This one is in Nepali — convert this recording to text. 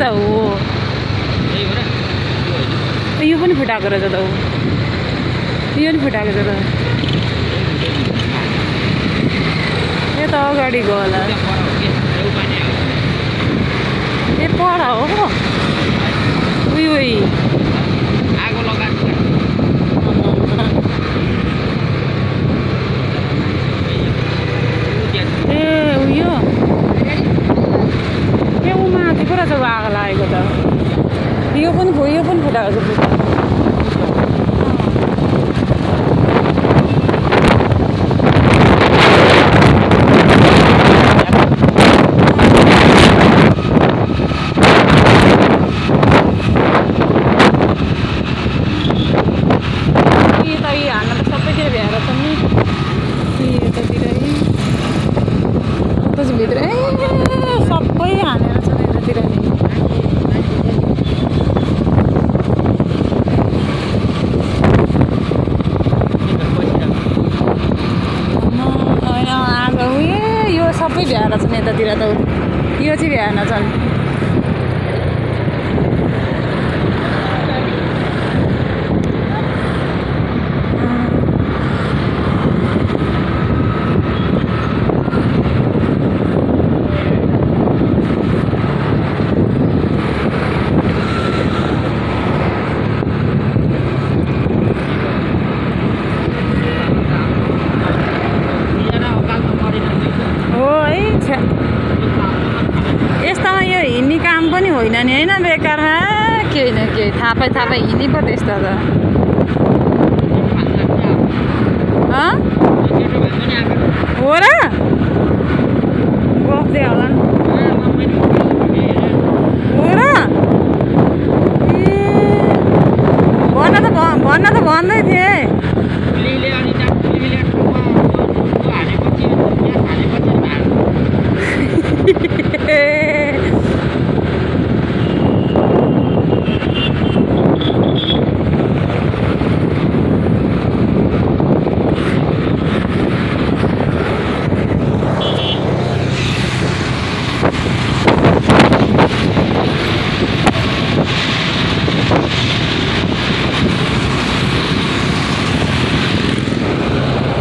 त हो यो पनि फुटाएको रहेछ त यो पनि फुटाएको छ त यो त अगाडि गयो होला ए पर हो उयो आगो लगाएको ए उयो ए ऊ माथि पो रहेछ आगो लागेको त यो पनि फुटाएको छ भित्र सबै हानेर छ यतातिर नि आगो यो सबै भ्याएर छन् यतातिर त यो चाहिँ भ्याएन छन् यस्तामा यो हिँड्ने काम पनि होइन नि होइन बेकारमा केही न केही थापै हिँड्नै पो त्यस्तो त हो र गफ्दै होला हो र ए भन्न त भन्दै थिएँ